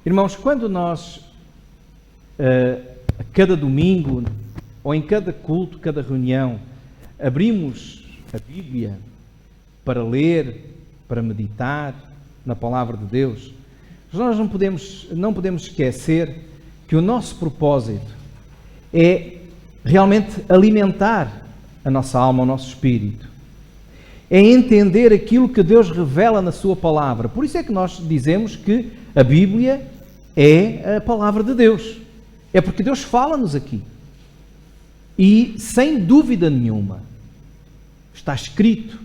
Irmãos, quando nós, a cada domingo, ou em cada culto, cada reunião, abrimos a Bíblia para ler, para meditar na Palavra de Deus, nós não podemos esquecer que o nosso propósito é realmente alimentar a nossa alma, o nosso espírito. É entender aquilo que Deus revela na sua Palavra. Por isso é que nós dizemos que a Bíblia é a Palavra de Deus. É porque Deus fala-nos aqui. E, sem dúvida nenhuma, está escrito.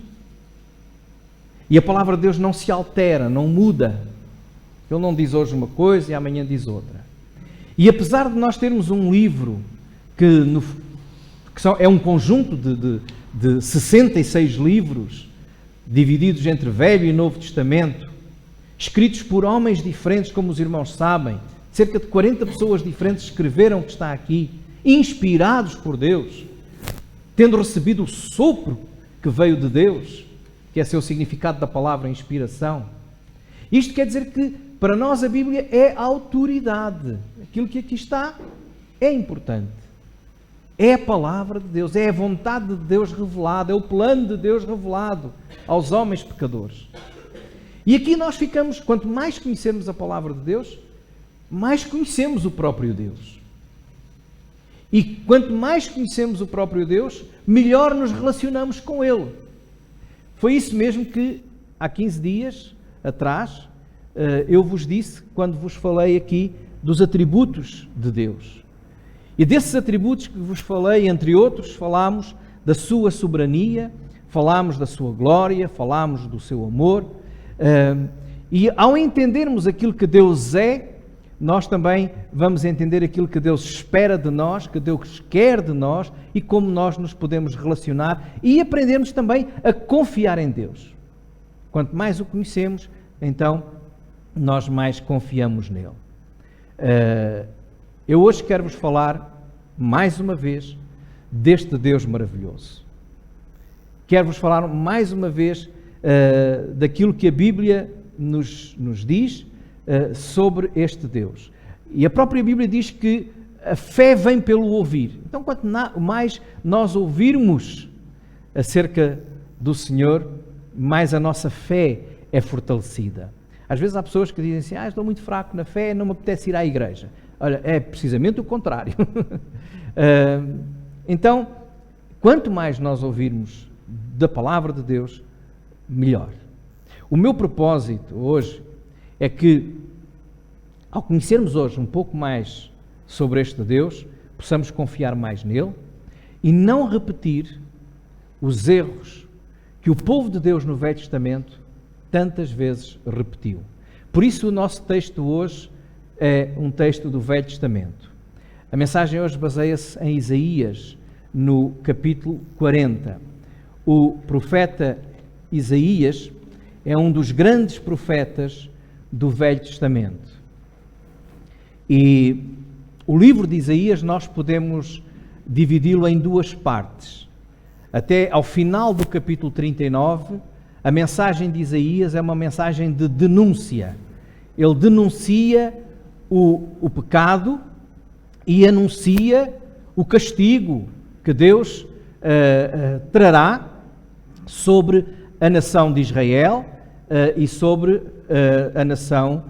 E a Palavra de Deus não se altera, não muda. Ele não diz hoje uma coisa e amanhã diz outra. E apesar de nós termos um livro que é um conjunto de 66 livros, divididos entre Velho e Novo Testamento, escritos por homens diferentes, como os irmãos sabem, cerca de 40 pessoas diferentes escreveram o que está aqui, inspirados por Deus, tendo recebido o sopro que veio de Deus, que é o significado da palavra inspiração. Isto quer dizer que, para nós, a Bíblia é a autoridade. Aquilo que aqui está é importante. É a palavra de Deus, é a vontade de Deus revelada, é o plano de Deus revelado aos homens pecadores. E aqui nós ficamos, quanto mais conhecermos a palavra de Deus, mais conhecemos o próprio Deus. E quanto mais conhecemos o próprio Deus, melhor nos relacionamos com Ele. Foi isso mesmo que há 15 dias atrás eu vos disse, quando vos falei aqui dos atributos de Deus. E desses atributos que vos falei, entre outros, falámos da sua soberania, falámos da sua glória, falámos do seu amor. E ao entendermos aquilo que Deus é, nós também vamos entender aquilo que Deus espera de nós, que Deus quer de nós e como nós nos podemos relacionar e aprendemos também a confiar em Deus. Quanto mais o conhecemos, então nós mais confiamos nele. Eu hoje quero-vos falar, mais uma vez, deste Deus maravilhoso. Quero-vos falar, mais uma vez, daquilo que a Bíblia nos diz sobre este Deus. E a própria Bíblia diz que a fé vem pelo ouvir. Então, quanto mais nós ouvirmos acerca do Senhor, mais a nossa fé é fortalecida. Às vezes há pessoas que dizem assim, estou muito fraco na fé, não me apetece ir à igreja. Olha, é precisamente o contrário. Então, quanto mais nós ouvirmos da palavra de Deus, melhor. O meu propósito hoje é que, ao conhecermos hoje um pouco mais sobre este Deus, possamos confiar mais nele e não repetir os erros que o povo de Deus no Velho Testamento tantas vezes repetiu. Por isso o nosso texto hoje é um texto do Velho Testamento. A mensagem hoje baseia-se em Isaías, no capítulo 40. O profeta Isaías é um dos grandes profetas do Velho Testamento. E o livro de Isaías nós podemos dividi-lo em duas partes. Até ao final do capítulo 39, a mensagem de Isaías é uma mensagem de denúncia. Ele denuncia o pecado e anuncia o castigo que Deus trará sobre a nação de Israel e sobre a nação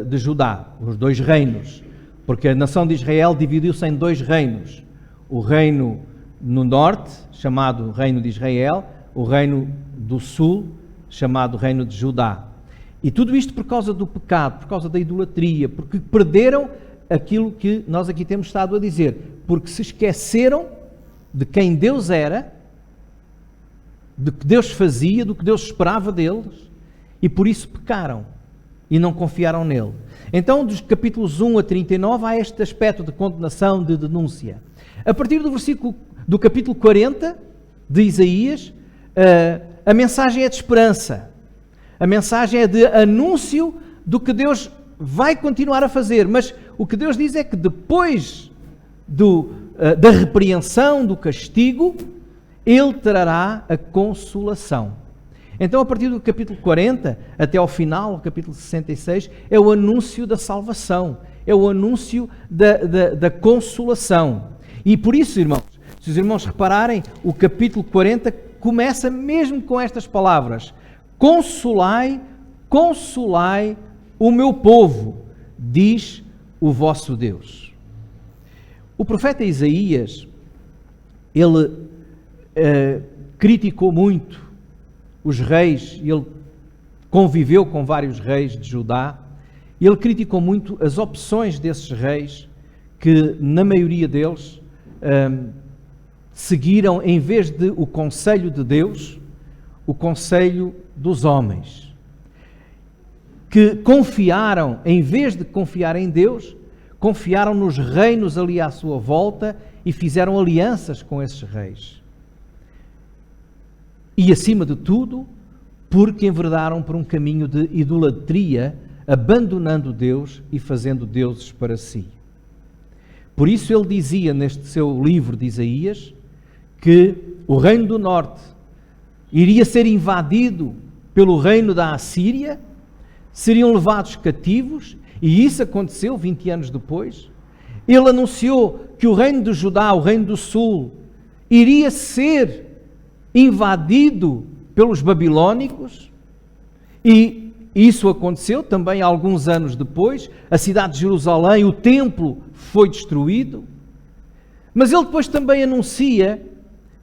de Judá, os dois reinos. Porque a nação de Israel dividiu-se em dois reinos. O reino no norte, chamado Reino de Israel, o reino do sul, chamado Reino de Judá. E tudo isto por causa do pecado, por causa da idolatria, porque perderam aquilo que nós aqui temos estado a dizer, porque se esqueceram de quem Deus era, do que Deus fazia, do que Deus esperava deles, e por isso pecaram e não confiaram nele. Então, dos capítulos 1 a 39, há este aspecto de condenação, de denúncia. A partir do capítulo 40 de Isaías, a mensagem é de esperança. A mensagem é de anúncio do que Deus vai continuar a fazer. Mas o que Deus diz é que depois da repreensão, do castigo, Ele trará a consolação. Então, a partir do capítulo 40 até ao final, o capítulo 66, é o anúncio da salvação, é o anúncio da consolação. E por isso, irmãos, se os irmãos repararem, o capítulo 40 começa mesmo com estas palavras: consolai, consolai o meu povo, diz o vosso Deus. O profeta Isaías, ele criticou muito os reis, ele conviveu com vários reis de Judá, e ele criticou muito as opções desses reis, que na maioria deles seguiram, em vez de o conselho de Deus, o conselho dos homens, que confiaram, em vez de confiar em Deus, confiaram nos reinos ali à sua volta e fizeram alianças com esses reis. E, acima de tudo, porque enverdaram por um caminho de idolatria, abandonando Deus e fazendo deuses para si. Por isso ele dizia neste seu livro de Isaías que o reino do norte iria ser invadido pelo reino da Assíria, seriam levados cativos, e isso aconteceu 20 anos depois. Ele anunciou que o reino de Judá, o reino do sul, iria ser invadido pelos babilônicos, e isso aconteceu também alguns anos depois. A cidade de Jerusalém, o templo, foi destruído. Mas ele depois também anuncia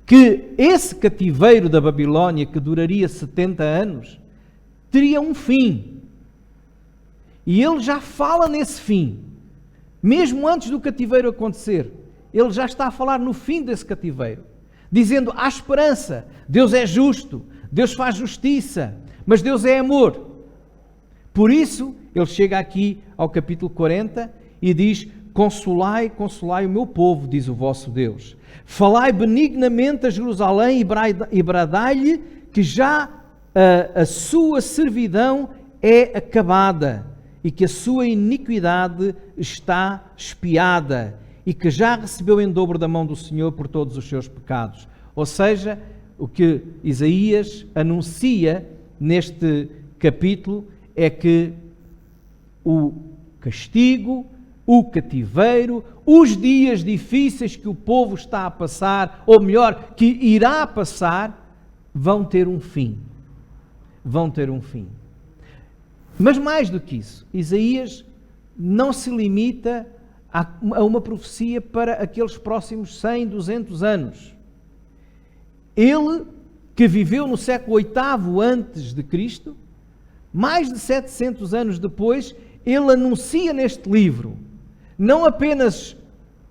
que esse cativeiro da Babilônia, que duraria 70 anos, teria um fim. E ele já fala nesse fim. Mesmo antes do cativeiro acontecer, ele já está a falar no fim desse cativeiro, dizendo: há esperança, Deus é justo, Deus faz justiça, mas Deus é amor. Por isso, ele chega aqui ao capítulo 40 e diz: consolai, consolai o meu povo, diz o vosso Deus. Falai benignamente a Jerusalém e bradai-lhe que já a sua servidão é acabada e que a sua iniquidade está expiada e que já recebeu em dobro da mão do Senhor por todos os seus pecados. Ou seja, o que Isaías anuncia neste capítulo é que o castigo, o cativeiro, os dias difíceis que o povo está a passar, ou melhor, que irá passar, vão ter um fim. Vão ter um fim. Mas mais do que isso, Isaías não se limita a uma profecia para aqueles próximos 100, 200 anos. Ele, que viveu no século VIII antes de Cristo, mais de 700 anos depois, ele anuncia neste livro não apenas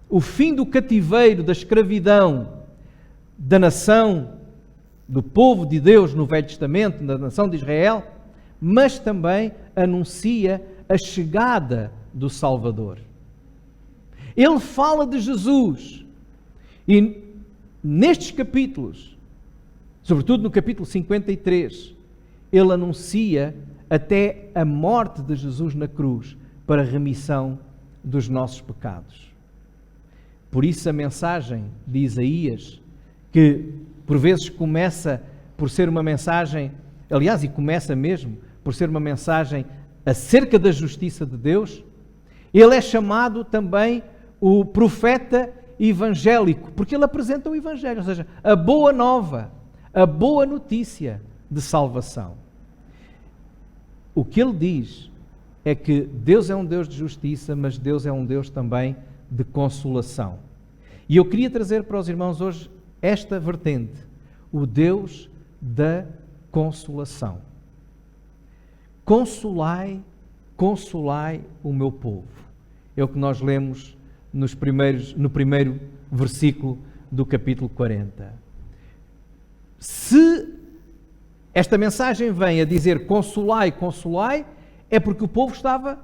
o fim do cativeiro, da escravidão da nação, do povo de Deus no Velho Testamento, da nação de Israel, mas também anuncia a chegada do Salvador. Ele fala de Jesus e nestes capítulos, sobretudo no capítulo 53, ele anuncia até a morte de Jesus na cruz para a remissão dos nossos pecados. Por isso a mensagem de Isaías, que por vezes começa por ser uma mensagem, aliás, e começa mesmo por ser uma mensagem acerca da justiça de Deus, ele é chamado também o profeta evangélico, porque ele apresenta o Evangelho, ou seja, a boa nova, a boa notícia de salvação. O que ele diz é que Deus é um Deus de justiça, mas Deus é um Deus também de consolação. E eu queria trazer para os irmãos hoje esta vertente, o Deus da consolação. Consolai, consolai o meu povo. É o que nós lemos no primeiro versículo do capítulo 40. Se esta mensagem vem a dizer consolai, consolai, é porque o povo estava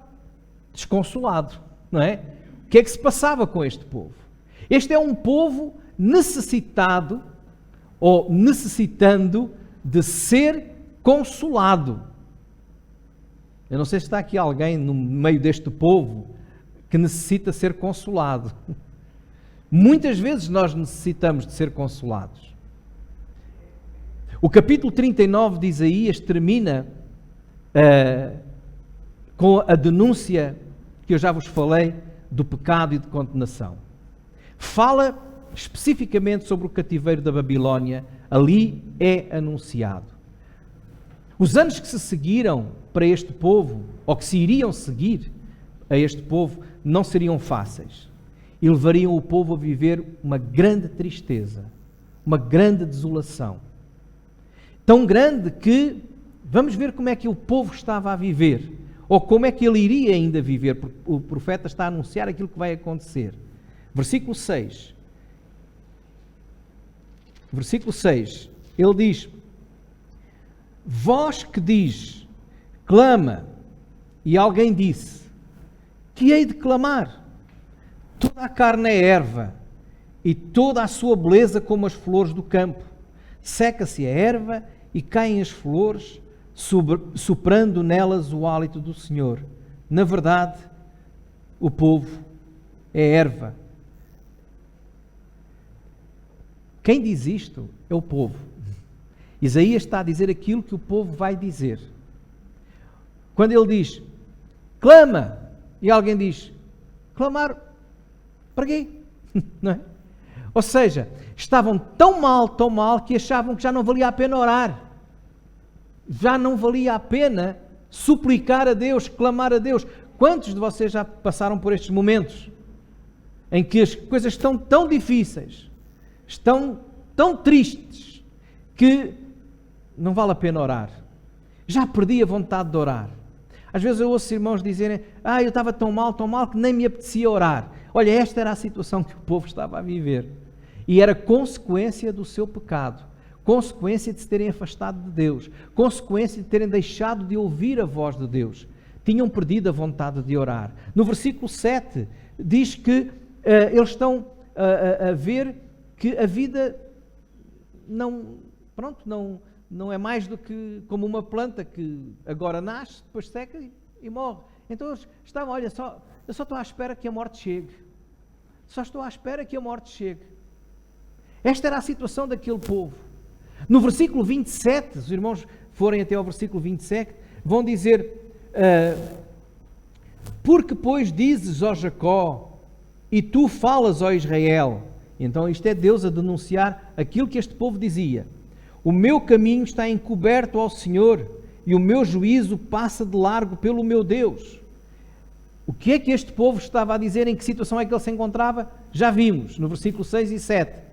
desconsolado, não é? O que é que se passava com este povo? Este é um povo necessitado ou necessitando de ser consolado. Eu não sei se está aqui alguém no meio deste povo que necessita ser consolado. Muitas vezes nós necessitamos de ser consolados. O capítulo 39 de Isaías termina com a denúncia que eu já vos falei do pecado e de condenação. Fala especificamente sobre o cativeiro da Babilónia, ali é anunciado. Os anos que se seguiram para este povo, ou que se iriam seguir a este povo, não seriam fáceis e levariam o povo a viver uma grande tristeza, uma grande desolação. Tão grande que, vamos ver como é que o povo estava a viver, ou como é que ele iria ainda viver, porque o profeta está a anunciar aquilo que vai acontecer. Versículo 6. Versículo 6, ele diz: vós que diz, clama, e alguém disse, que hei de clamar? Toda a carne é erva, e toda a sua beleza como as flores do campo. Seca-se a erva e caem as flores, soprando nelas o hálito do Senhor. Na verdade, o povo é erva. Quem diz isto é o povo. Isaías está a dizer aquilo que o povo vai dizer. Quando ele diz, clama, e alguém diz, clamar para quê? Não é? Ou seja, estavam tão mal, que achavam que já não valia a pena orar. Já não valia a pena suplicar a Deus, clamar a Deus. Quantos de vocês já passaram por estes momentos em que as coisas estão tão difíceis, estão tão tristes, que não vale a pena orar? Já perdi a vontade de orar. Às vezes eu ouço irmãos dizerem, eu estava tão mal que nem me apetecia orar. Olha, esta era a situação que o povo estava a viver. E era consequência do seu pecado, consequência de se terem afastado de Deus, consequência de terem deixado de ouvir a voz de Deus. Tinham perdido a vontade de orar. No versículo 7 diz que eles estão a ver que a vida não é mais do que como uma planta que agora nasce, depois seca e morre. Então eles estavam, olha, eu só estou à espera que a morte chegue. Só estou à espera que a morte chegue. Esta era a situação daquele povo. No versículo 27, se os irmãos forem até ao versículo 27, vão dizer, porque pois dizes, ó Jacó, e tu falas, ó Israel. Então isto é Deus a denunciar aquilo que este povo dizia. O meu caminho está encoberto ao Senhor, e o meu juízo passa de largo pelo meu Deus. O que é que este povo estava a dizer? Em que situação é que ele se encontrava? Já vimos, no versículo 6 e 7.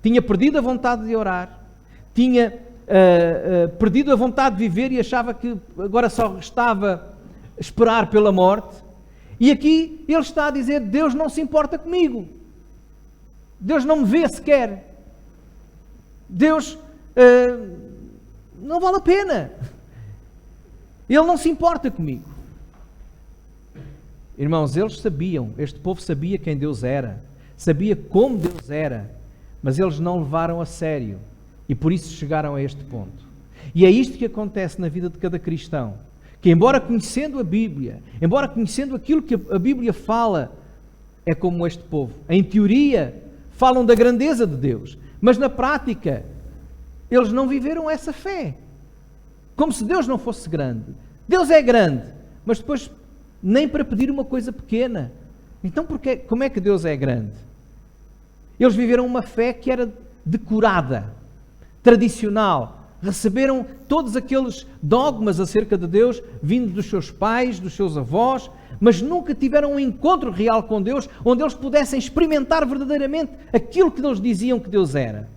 Tinha perdido a vontade de orar, tinha perdido a vontade de viver e achava que agora só restava esperar pela morte. E aqui ele está a dizer, Deus não se importa comigo. Deus não me vê sequer. Deus não vale a pena. Ele não se importa comigo. Irmãos, eles sabiam, este povo sabia quem Deus era, sabia como Deus era, mas eles não levaram a sério e por isso chegaram a este ponto. E é isto que acontece na vida de cada cristão, que embora conhecendo a Bíblia, embora conhecendo aquilo que a Bíblia fala, é como este povo. Em teoria, falam da grandeza de Deus, mas na prática, eles não viveram essa fé. Como se Deus não fosse grande. Deus é grande, mas depois nem para pedir uma coisa pequena. Então como é que Deus é grande? Eles viveram uma fé que era decorada, tradicional. Receberam todos aqueles dogmas acerca de Deus, vindo dos seus pais, dos seus avós, mas nunca tiveram um encontro real com Deus, onde eles pudessem experimentar verdadeiramente aquilo que eles diziam que Deus era.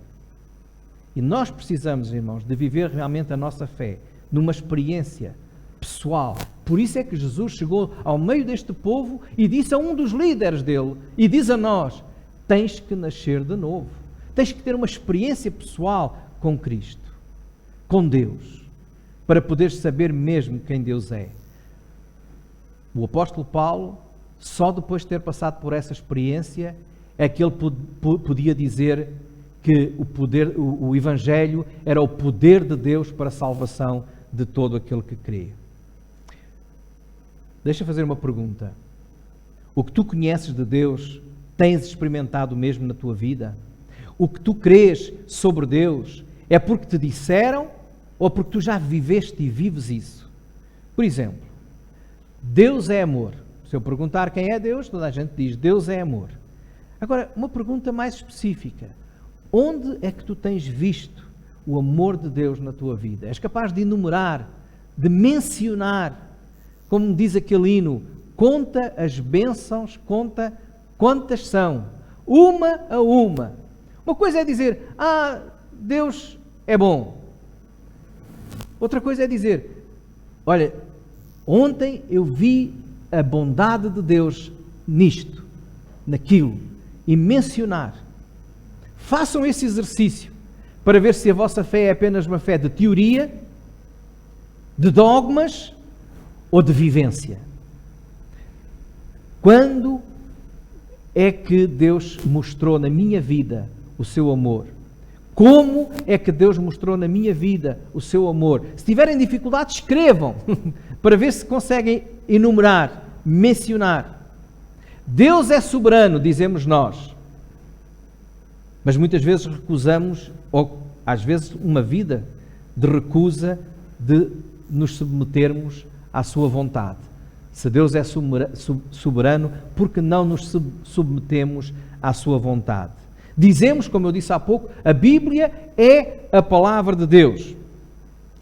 E nós precisamos, irmãos, de viver realmente a nossa fé numa experiência pessoal. Por isso é que Jesus chegou ao meio deste povo e disse a um dos líderes dele, e diz a nós, tens que nascer de novo. Tens que ter uma experiência pessoal com Cristo, com Deus, para poderes saber mesmo quem Deus é. O apóstolo Paulo, só depois de ter passado por essa experiência, é que ele podia dizer que o Evangelho era o poder de Deus para a salvação de todo aquele que crê. Deixa eu fazer uma pergunta. O que tu conheces de Deus, tens experimentado mesmo na tua vida? O que tu crês sobre Deus É porque te disseram ou porque tu já viveste e vives isso? Por exemplo, Deus é amor. Se eu perguntar quem é Deus, toda a gente diz, Deus é amor. Agora, uma pergunta mais específica. Onde é que tu tens visto o amor de Deus na tua vida? És capaz de enumerar, de mencionar, como diz aquele hino, conta as bênçãos, conta quantas são, uma a uma. Uma coisa é dizer, Deus é bom. Outra coisa é dizer, olha, ontem eu vi a bondade de Deus nisto, naquilo, e mencionar. Façam esse exercício para ver se a vossa fé é apenas uma fé de teoria, de dogmas ou de vivência. Quando é que Deus mostrou na minha vida o seu amor? Como é que Deus mostrou na minha vida o seu amor? Se tiverem dificuldade, escrevam para ver se conseguem enumerar, mencionar. Deus é soberano, dizemos nós. Mas muitas vezes recusamos, ou às vezes uma vida de recusa de nos submetermos à sua vontade. Se Deus é soberano, por que não nos submetemos à sua vontade? Dizemos, como eu disse há pouco, a Bíblia é a palavra de Deus.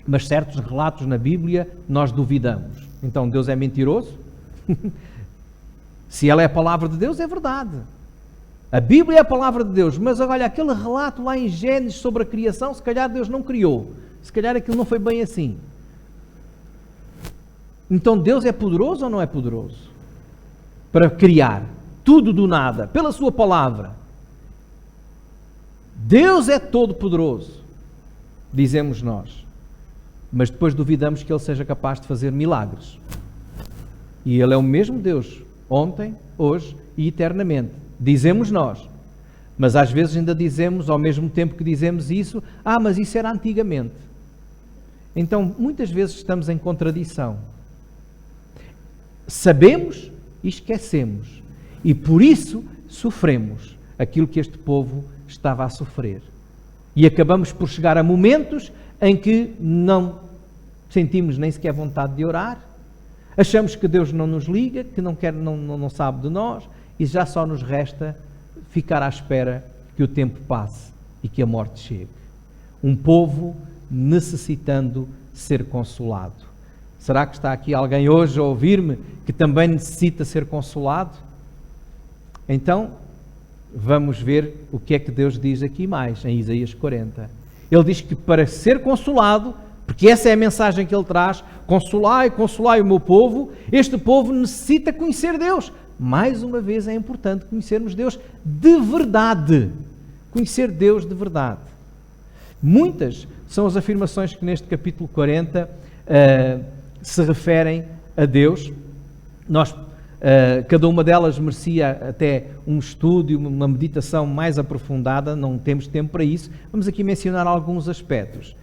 Mas certos relatos na Bíblia nós duvidamos. Então Deus é mentiroso? Se ela é a palavra de Deus, é verdade. A Bíblia é a palavra de Deus, mas olha, aquele relato lá em Gênesis sobre a criação, se calhar Deus não criou. Se calhar aquilo não foi bem assim. Então Deus é poderoso ou não é poderoso? Para criar tudo do nada, pela sua palavra. Deus é todo poderoso, dizemos nós. Mas depois duvidamos que Ele seja capaz de fazer milagres. E Ele é o mesmo Deus, ontem, hoje e eternamente. Dizemos nós. Mas às vezes ainda dizemos, ao mesmo tempo que dizemos isso, mas isso era antigamente. Então, muitas vezes estamos em contradição. Sabemos e esquecemos. E por isso sofremos aquilo que este povo estava a sofrer. E acabamos por chegar a momentos em que não sentimos nem sequer vontade de orar, achamos que Deus não nos liga, que não quer, não sabe de nós, e já só nos resta ficar à espera que o tempo passe e que a morte chegue. Um povo necessitando ser consolado. Será que está aqui alguém hoje a ouvir-me que também necessita ser consolado? Então, vamos ver o que é que Deus diz aqui mais, em Isaías 40. Ele diz que para ser consolado, porque essa é a mensagem que ele traz, consolai, consolai o meu povo, este povo necessita conhecer Deus. Mais uma vez é importante conhecermos Deus de verdade. Conhecer Deus de verdade. Muitas são as afirmações que neste capítulo 40 se referem a Deus. Cada uma delas merecia até um estudo, uma meditação mais aprofundada, não temos tempo para isso. Vamos aqui mencionar alguns aspectos.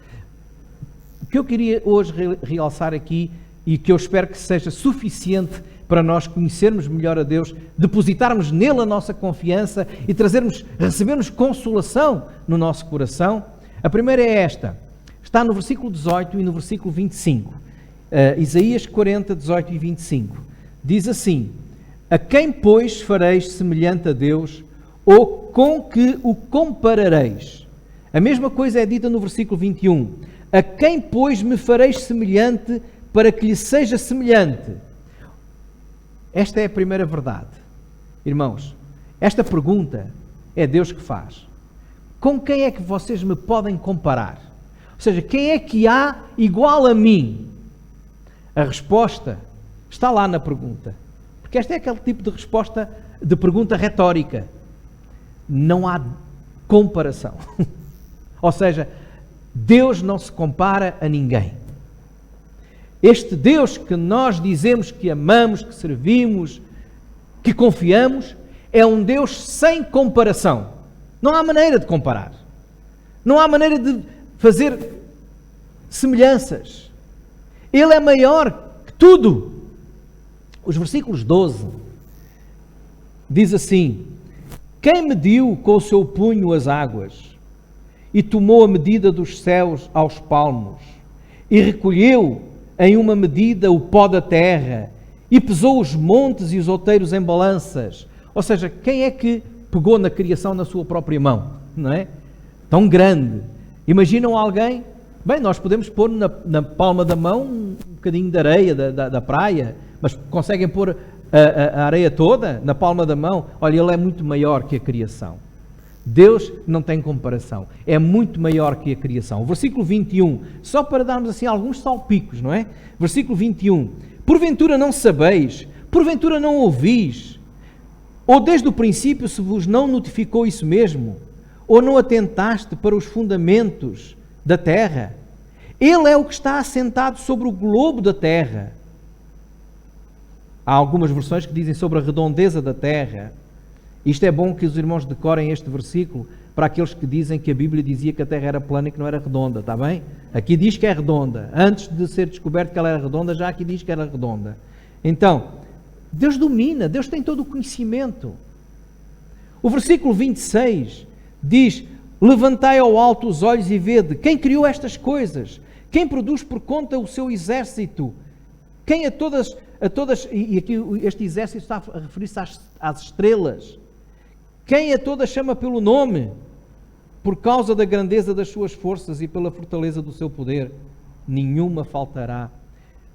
O que eu queria hoje realçar aqui, e que eu espero que seja suficiente para nós conhecermos melhor a Deus, depositarmos nele a nossa confiança e recebermos consolação no nosso coração. A primeira é esta, está no versículo 18 e no versículo 25. Isaías 40, 18 e 25. Diz assim: a quem, pois, fareis semelhante a Deus, ou com que o comparareis? A mesma coisa é dita no versículo 21. A quem, pois, me fareis semelhante para que lhe seja semelhante? Esta é a primeira verdade. Irmãos, esta pergunta é Deus que faz. Com quem é que vocês me podem comparar? Ou seja, quem é que há igual a mim? A resposta está lá na pergunta. Porque esta é aquele tipo de resposta, de pergunta retórica. Não há comparação. Ou seja, Deus não se compara a ninguém. Este Deus que nós dizemos que amamos, que servimos, que confiamos, é um Deus sem comparação. Não há maneira de comparar. Não há maneira de fazer semelhanças. Ele é maior que tudo. Os versículos 12 diz assim: quem mediu com o seu punho as águas e tomou a medida dos céus aos palmos, e recolheu em uma medida o pó da terra, e pesou os montes e os outeiros em balanças. Ou seja, quem é que pegou na criação na sua própria mão? Não é? Tão grande. Imaginam alguém? Bem, nós podemos pôr na palma da mão um bocadinho de areia da praia, mas conseguem pôr a areia toda na palma da mão? Olha, Ele é muito maior que a criação. Deus não tem comparação. É muito maior que a criação. O versículo 21, só para darmos assim alguns salpicos, não é? Versículo 21. Porventura não sabeis, porventura não ouvis, ou desde o princípio se vos não notificou isso mesmo, ou não atentaste para os fundamentos da terra? Ele é o que está assentado sobre o globo da terra. Há algumas versões que dizem sobre a redondeza da terra. Isto é bom que os irmãos decorem este versículo para aqueles que dizem que a Bíblia dizia que a terra era plana e que não era redonda, está bem? Aqui diz que é redonda. Antes de ser descoberto que ela era redonda, já aqui diz que era redonda. Então, Deus domina, Deus tem todo o conhecimento. O versículo 26 diz: levantai ao alto os olhos e vede quem criou estas coisas, quem produz por conta o seu exército, quem a todas e aqui este exército está a referir-se às estrelas, quem a todas chama pelo nome, por causa da grandeza das suas forças e pela fortaleza do seu poder, nenhuma faltará.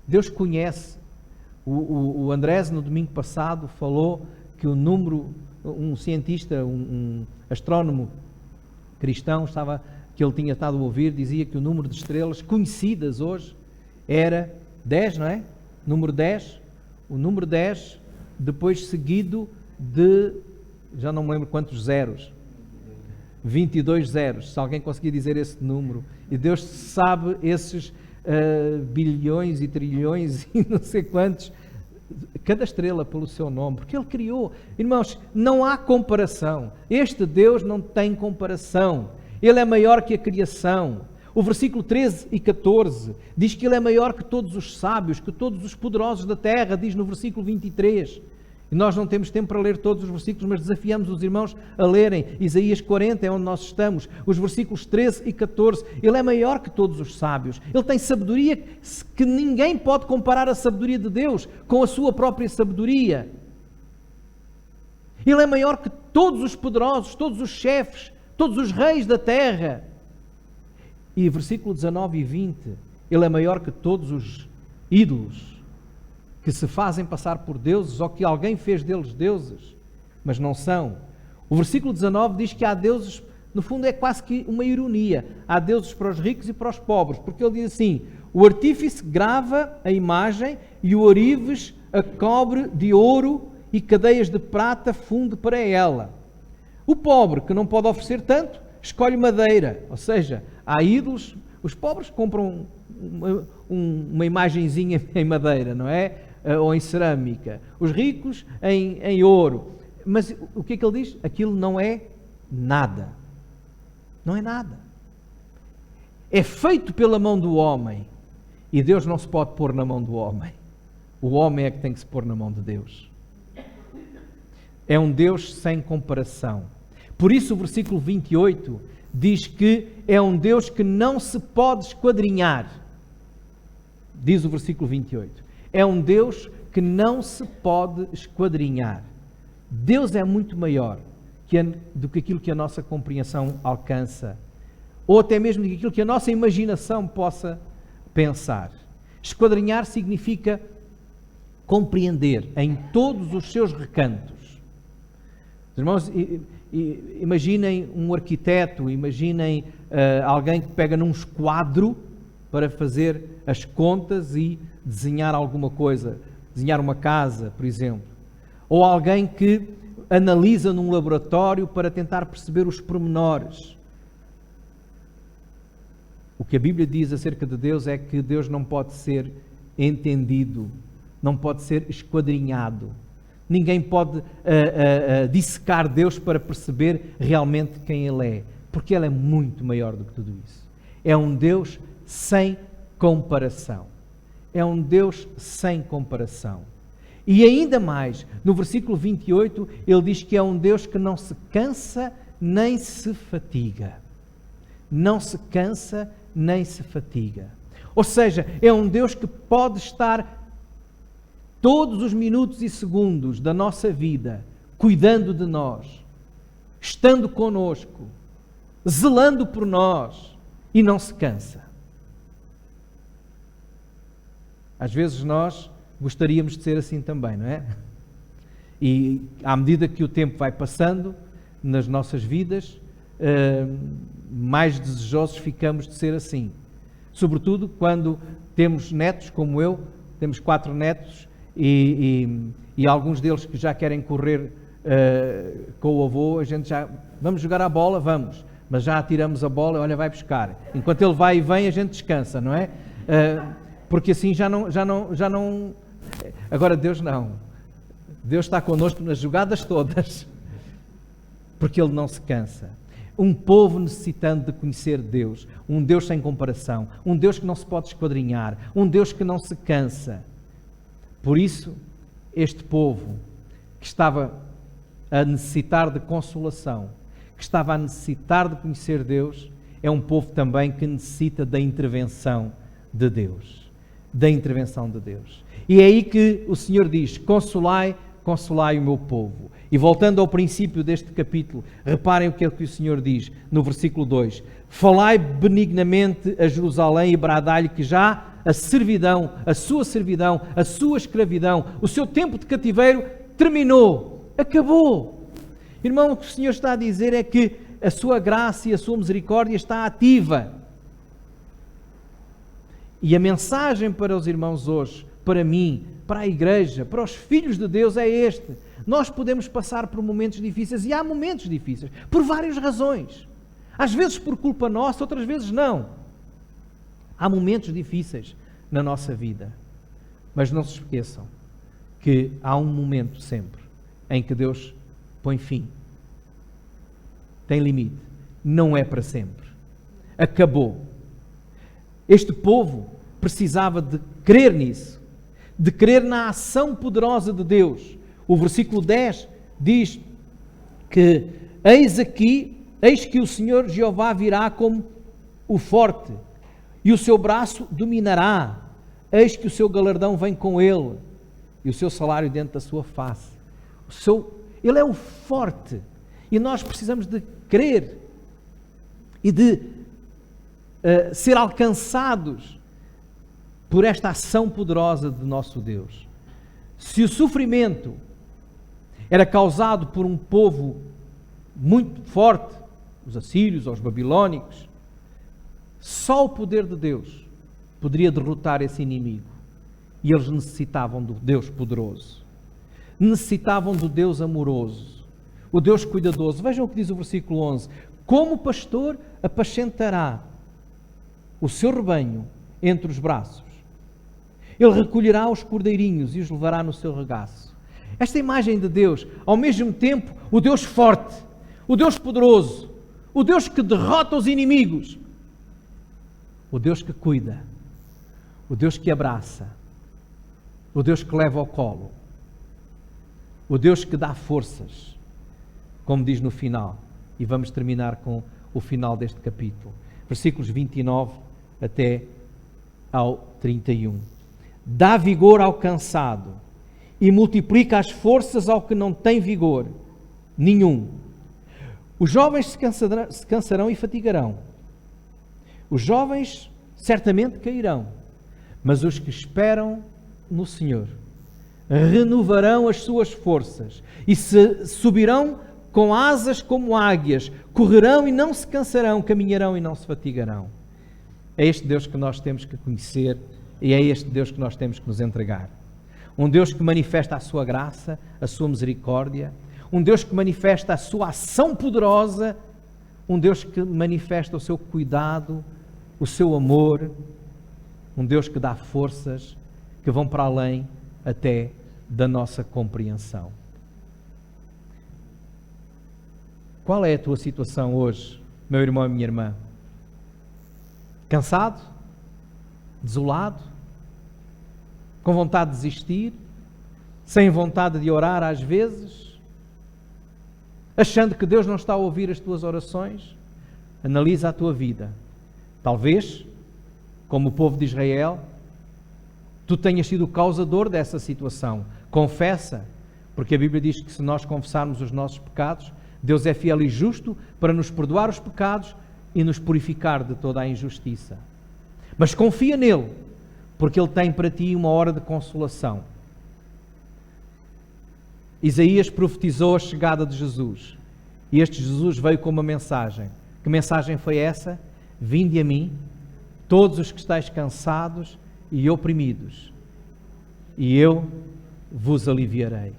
Deus conhece. O Andrés, no domingo passado, falou que o número, um cientista, um astrónomo cristão, que ele tinha estado a ouvir, dizia que o número de estrelas conhecidas hoje era 10, não é? Número 10, o número 10, depois seguido de, já não me lembro quantos zeros, 22 zeros, se alguém conseguir dizer esse número, e Deus sabe esses bilhões e trilhões e não sei quantos, cada estrela pelo seu nome, porque Ele criou. Irmãos, não há comparação. Este Deus não tem comparação. Ele é maior que a criação. O versículo 13 e 14 diz que Ele é maior que todos os sábios, que todos os poderosos da terra, diz no versículo 23. E nós não temos tempo para ler todos os versículos, mas desafiamos os irmãos a lerem. Isaías 40 é onde nós estamos. Os versículos 13 e 14. Ele é maior que todos os sábios. Ele tem sabedoria que ninguém pode comparar a sabedoria de Deus com a sua própria sabedoria. Ele é maior que todos os poderosos, todos os chefes, todos os reis da terra. E versículo 19 e 20. Ele é maior que todos os ídolos que se fazem passar por deuses, ou que alguém fez deles deuses, mas não são. O versículo 19 diz que há deuses, no fundo é quase que uma ironia, há deuses para os ricos e para os pobres, porque ele diz assim: o artífice grava a imagem e o ourives a cobre de ouro e cadeias de prata funde para ela. O pobre, que não pode oferecer tanto, escolhe madeira, ou seja, há ídolos, os pobres compram uma imagenzinha em madeira, não é? Ou em cerâmica, os ricos em ouro. Mas o que é que ele diz? Aquilo não é nada. Não é nada. É feito pela mão do homem. E Deus não se pode pôr na mão do homem. O homem é que tem que se pôr na mão de Deus. É um Deus sem comparação. Por isso o versículo 28 diz que é um Deus que não se pode esquadrinhar. Diz o versículo 28. É um Deus que não se pode esquadrinhar. Deus é muito maior do que aquilo que a nossa compreensão alcança, ou até mesmo do que aquilo que a nossa imaginação possa pensar. Esquadrinhar significa compreender em todos os seus recantos. Irmãos, imaginem um arquiteto, imaginem alguém que pega num esquadro para fazer as contas e desenhar alguma coisa, desenhar uma casa, por exemplo. Ou alguém que analisa num laboratório para tentar perceber os pormenores. O que a Bíblia diz acerca de Deus é que Deus não pode ser entendido, não pode ser esquadrinhado. Ninguém pode dissecar Deus para perceber realmente quem Ele é, porque Ele é muito maior do que tudo isso. É um Deus sem comparação. É um Deus sem comparação. E ainda mais, no versículo 28, ele diz que é um Deus que não se cansa nem se fatiga. não se cansa nem se fatiga. Ou seja, é um Deus que pode estar todos os minutos e segundos da nossa vida cuidando de nós, estando conosco, zelando por nós e não se cansa. Às vezes nós gostaríamos de ser assim também, não é? E à medida que o tempo vai passando nas nossas vidas, mais desejosos ficamos de ser assim. Sobretudo quando temos netos como eu, temos 4 netos e alguns deles que já querem correr com o avô, a gente já, vamos jogar a bola, vamos, mas já atiramos a bola, olha, vai buscar. Enquanto ele vai e vem, a gente descansa, não é? Porque assim já não... Agora Deus não. Deus está connosco nas jogadas todas, porque Ele não se cansa. Um povo necessitando de conhecer Deus, um Deus sem comparação, um Deus que não se pode esquadrinhar, um Deus que não se cansa. Por isso, este povo que estava a necessitar de consolação, que estava a necessitar de conhecer Deus, é um povo também que necessita da intervenção de Deus. Da intervenção de Deus. E é aí que o Senhor diz: consolai, consolai o meu povo. E voltando ao princípio deste capítulo, reparem o que é que o Senhor diz no versículo 2. Falai benignamente a Jerusalém e bradai-lhe que já a servidão, a sua escravidão, o seu tempo de cativeiro terminou, acabou. Irmão, o que o Senhor está a dizer é que a sua graça e a sua misericórdia está ativa. E a mensagem para os irmãos hoje, para mim, para a igreja, para os filhos de Deus é este. Nós podemos passar por momentos difíceis, e há momentos difíceis, por várias razões. Às vezes por culpa nossa, outras vezes não. Há momentos difíceis na nossa vida. Mas não se esqueçam que há um momento sempre em que Deus põe fim. Tem limite. Não é para sempre. Acabou. Este povo precisava de crer nisso, de crer na ação poderosa de Deus. O versículo 10 diz que eis que o Senhor Jeová virá como o forte, e o seu braço dominará. Eis que o seu galardão vem com ele, e o seu salário dentro da sua face. Ele é o forte, e nós precisamos de crer e de ser alcançados por esta ação poderosa de nosso Deus. Se o sofrimento era causado por um povo muito forte, os assírios, os babilónicos, só o poder de Deus poderia derrotar esse inimigo. E eles necessitavam do Deus poderoso. Necessitavam do Deus amoroso, o Deus cuidadoso. Vejam o que diz o versículo 11. Como o pastor apacentará o seu rebanho entre os braços. Ele recolherá os cordeirinhos e os levará no seu regaço. Esta imagem de Deus, ao mesmo tempo, o Deus forte, o Deus poderoso, o Deus que derrota os inimigos, o Deus que cuida, o Deus que abraça, o Deus que leva ao colo, o Deus que dá forças, como diz no final. E vamos terminar com o final deste capítulo. Versículos 29 até ao 31. Dá vigor ao cansado e multiplica as forças ao que não tem vigor nenhum. Os jovens se cansarão e fatigarão. Os jovens certamente cairão, mas os que esperam no Senhor renovarão as suas forças e subirão com asas como águias, correrão e não se cansarão, caminharão e não se fatigarão. É este Deus que nós temos que conhecer e é este Deus que nós temos que nos entregar. Um Deus que manifesta a sua graça, a sua misericórdia, um Deus que manifesta a sua ação poderosa, um Deus que manifesta o seu cuidado, o seu amor, um Deus que dá forças que vão para além até da nossa compreensão. Qual é a tua situação hoje, meu irmão e minha irmã? Cansado? Desolado? Com vontade de desistir? Sem vontade de orar às vezes? Achando que Deus não está a ouvir as tuas orações? analisa a tua vida. Talvez, como o povo de Israel, tu tenhas sido o causador dessa situação. Confessa, porque a Bíblia diz que se nós confessarmos os nossos pecados, Deus é fiel e justo para nos perdoar os pecados e nos purificar de toda a injustiça. Mas confia nele, porque ele tem para ti uma hora de consolação. Isaías profetizou a chegada de Jesus. E este Jesus veio com uma mensagem. Que mensagem foi essa? Vinde a mim, todos os que estáis cansados e oprimidos, e eu vos aliviarei.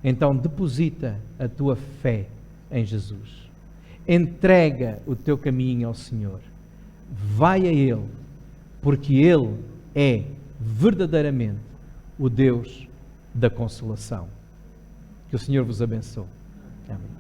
Então deposita a tua fé em Jesus. Entrega o teu caminho ao Senhor. Vai a Ele, porque Ele é verdadeiramente o Deus da consolação. Que o Senhor vos abençoe. Amém.